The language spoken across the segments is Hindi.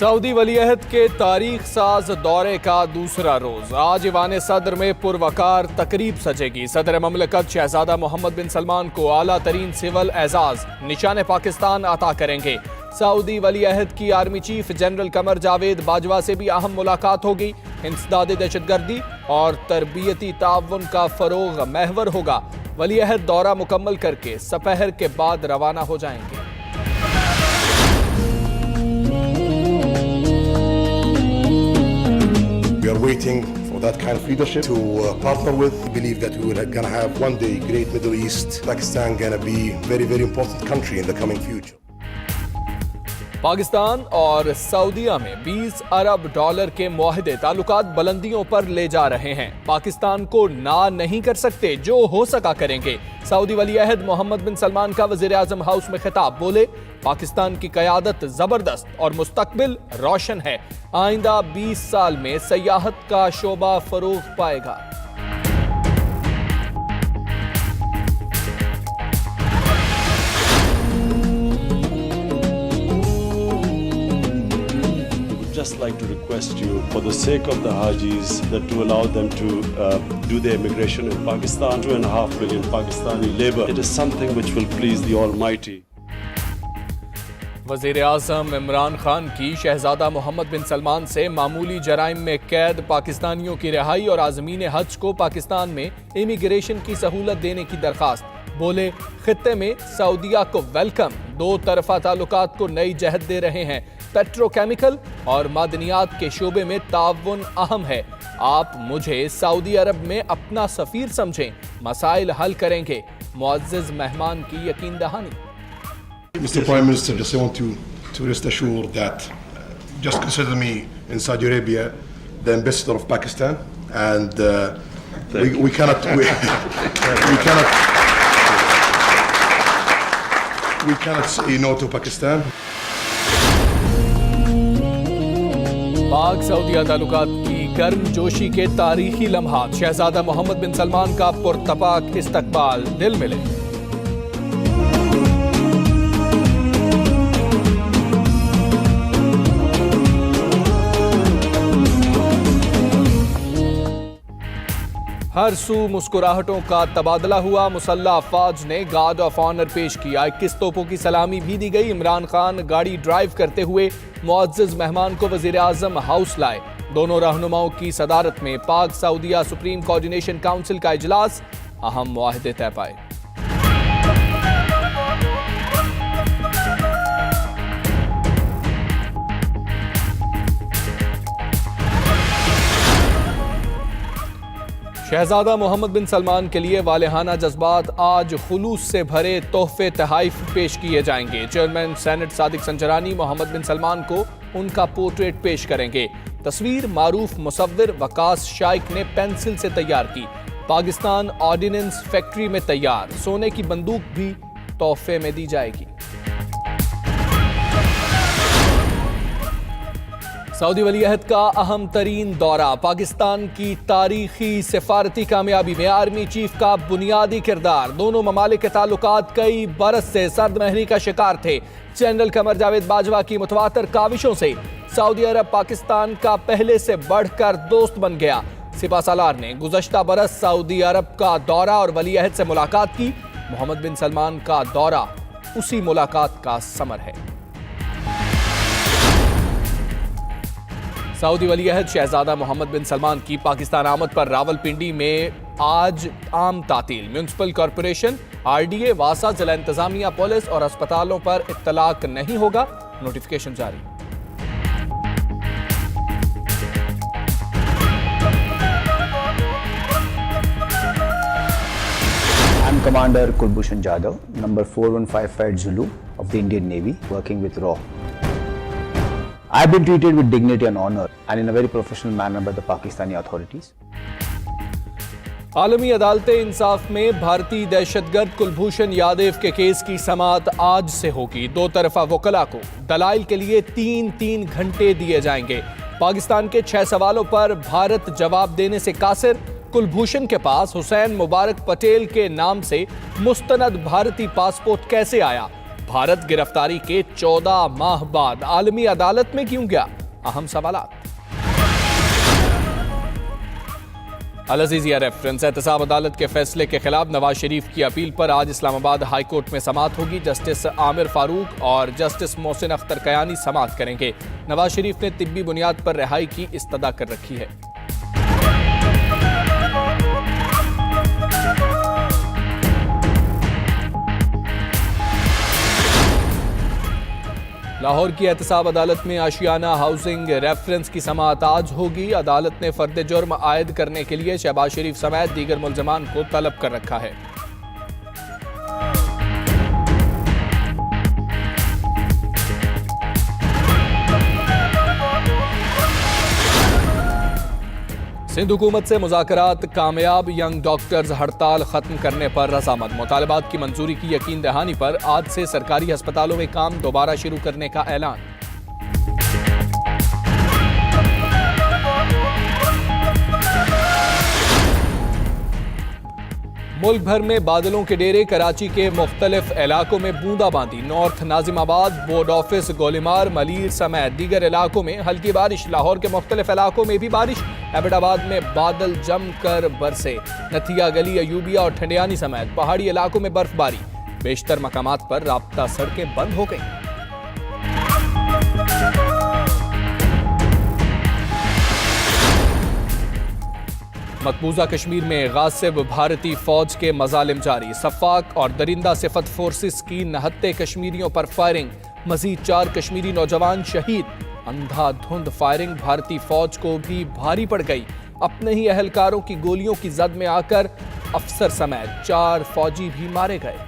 सऊदी वलीअहद के तारीख साज दौरे का दूसरा रोज आज ईवान सदर में पुरवकार तकरीब सजेगी। सदर ममलकत शहजादा मोहम्मद बिन सलमान को आला तरीन सिविल एजाज निशान पाकिस्तान अता करेंगे। सऊदी वलीअहद की army chief general Qamar Javed Bajwa से भी अहम मुलाकात होगी। इंसदाद दहशतगर्दी और तरबियती ताउन का फरोग महवर होगा। वलीअहद दौरा मुकम्मल करके सपहर के बाद रवाना हो जाएंगे। We are waiting for that kind of leadership to partner with. We believe that we are going to have one day great Middle East. Pakistan going to be very, very important country in the coming future. Pakistan और सऊदीया में 20 अरब डॉलर के मुआहदे ताल्लुकात बुलंदियों पर ले जा रहे हैं। पाकिस्तान को ना नहीं कर सकते, जो हो सका करेंगे। सऊदी वलीअहद मोहम्मद बिन सलमान का वजीर आजम हाउस में खिताब, बोले पाकिस्तान की क़यादत जबरदस्त और मुस्तकबिल रोशन है। आइंदा 20 साल में सयाहत का शोबा फरोग पाएगा। Just like to request you, for the sake of the Hajis, that to allow them to do their immigration in Pakistan. 2.5 million Pakistani labor. It is something which will please the Almighty. वज़ीर आज़म इमरान खान की शहजादा मोहम्मद बिन सलमान से मामूली जराइम में कैद पाकिस्तानियों की रिहाई और आज़मीन हज को पाकिस्तान में इमिग्रेशन की सहूलत देने की दरख्वास्त। बोले खित्ते में सऊदीया को वेलकम, दो तरफा ताल्लुकात को नई जहत दे रहे हैं। पेट्रोकेमिकल और मादनियात के शोबे में ताउन अहम है। आप मुझे सऊदी अरब में अपना सफीर समझें, मसाइल हल करेंगे। मुअज़्ज़िज़ मेहमान की यकीन दहानी। Mr. Prime Minister, just want to rest assured that just consider me in Saudi Arabia the ambassador of Pakistan, and we cannot say no to Pakistan. पाक सऊदीया ताल्लुकात की गर्म जोशी के तारीखी लम्हात, शहजादा मोहम्मद बिन सलमान का पुरतपाक इस्तकबाल, दिल मिले। हर सू मुस्कुराहटों का तबादला हुआ। मुसल्लह अफवाज ने गार्ड ऑफ ऑनर पेश किया। 21 तोपों की सलामी भी दी गई। इमरान खान गाड़ी ड्राइव करते हुए मुअज़्ज़िज़ मेहमान को वज़ीर आज़म हाउस लाए। दोनों रहनुमाओं की सदारत में पाक सऊदीया सुप्रीम कोऑर्डिनेशन काउंसिल का इजलास, अहम मुआहदे तय पाए। शहजादा मोहम्मद बिन सलमान के लिए वालेहाना जज्बात, आज खुलूस से भरे तोहफे तहाइफ पेश किए जाएंगे। चेयरमैन सेनेट सादिक संजरानी मोहम्मद बिन सलमान को उनका पोर्ट्रेट पेश करेंगे। तस्वीर मारूफ मुसव्विर वकास शाइक ने पेंसिल से तैयार की। पाकिस्तान ऑर्डिनेंस फैक्ट्री में तैयार सोने की बंदूक भी तोहफे में दी जाएगी। सऊदी वलीअहद का अहम तरीन दौरा, पाकिस्तान की तारीखी सिफारती कामयाबी में आर्मी चीफ का बुनियादी किरदार। दोनों ममालिक के ताल्लुकात कई बरस से सर्दमहरी का शिकार थे। जनरल कमर जावेद बाजवा की मुतवातर काविशों से सऊदी अरब पाकिस्तान का पहले से बढ़कर दोस्त बन गया। सिपा सालार ने गुज़श्ता बरस सऊदी अरब का दौरा और वलीअहद से मुलाकात की। मोहम्मद बिन सलमान का दौरा उसी मुलाकात का समर है। सऊदी वलीअहद शहजादा मोहम्मद बिन सलमान की पाकिस्तान आमद पर रावलपिंडी में आज आम तातील। म्यूनिसिपल कॉरपोरेशन, आरडीए, वासा, जिला इंतजामिया, पुलिस और अस्पतालों पर इत्तलाक नहीं होगा। नोटिफिकेशन जारी। I'm Commander Kulbhushan Jadhav, number 4155 Zulu of the Indian Navy, working with RAW. I have been treated with dignity and honor and in a very professional manner by the Pakistani authorities. आलमी अदालते इंसाफ में भारतीय दहशतगर्द कुलभूषण यादव के केस की समाअत आज से होगी। दो तरफा वकला को दलाइल के लिए 3-3 घंटे दिए जाएंगे। पाकिस्तान के 6 सवालों पर भारत जवाब देने से कासिर। कुलभूषण के पास हुसैन मुबारक पटेल के नाम से मुस्तनद भारतीय पासपोर्ट कैसे आया? भारत गिरफ्तारी के 14 माह बाद आलमी अदालत में क्यों गया? अहम सवालात। अल अज़ीज़िया रेफरेंस एहतसाब अदालत के फैसले के खिलाफ नवाज शरीफ की अपील पर आज इस्लामाबाद हाई कोर्ट में समाअत होगी। जस्टिस आमिर फारूक और जस्टिस मोहसिन अख्तर कयानी समाअत करेंगे। नवाज शरीफ ने तिब्बी बुनियाद पर रिहाई की इस्तदा कर रखी है। लाहौर की एहतसाब अदालत में आशियाना हाउसिंग रेफरेंस की समाअत आज होगी। अदालत ने फर्द जुर्म आयद करने के लिए शहबाज शरीफ समेत दीगर मुल्ज़िमान को तलब कर रखा है। सिंध हुकूमत से मुज़ाकरात कामयाब, यंग डॉक्टर्स हड़ताल खत्म करने पर रज़ामंद। मुतालबात की मंजूरी की यकीन दहानी पर आज से सरकारी अस्पतालों में काम दोबारा शुरू करने का ऐलान। मुल्क भर में बादलों के डेरे, कराची के मुख्तलिफ इलाकों में बूंदाबांदी। North Nazimabad, board office, गोलीमार, Malir समेत दीगर इलाकों में हल्की बारिश। लाहौर के मुख्तलिफ इलाकों में भी बारिश। एबटाबाद में बादल जमकर बरसे। नथिया गली, अयूबिया और ठंडियानी समेत पहाड़ी इलाकों में बर्फबारी। बेशतर मकामात पर राब्ता सड़कें बंद हो गईं। मकबूजा कश्मीर में गासिब भारतीय फौज के मजालिम जारी। सफाक और दरिंदा सिफत फोर्सेस की 69 कश्मीरियों पर फायरिंग। मजीद 4 कश्मीरी नौजवान शहीद। अंधाधुंध फायरिंग भारतीय फौज को भी भारी पड़ गई। अपने ही अहलकारों की गोलियों की जद में आकर अफसर समेत 4 फौजी भी मारे गए।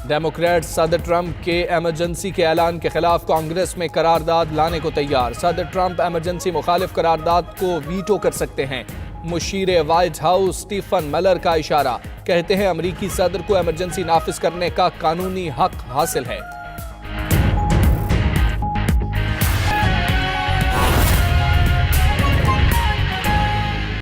डेमोक्रेट सदर ट्रंप के इमरजेंसी के ऐलान के खिलाफ कांग्रेस में करारदाद लाने को तैयार। सदर ट्रंप इमरजेंसी मुखालिफ करारदाद को वीटो कर सकते हैं। मुशीर व्हाइट हाउस स्टीफन मिलर का इशारा, कहते हैं अमरीकी सदर को इमरजेंसी नाफिज करने का कानूनी हक हासिल है।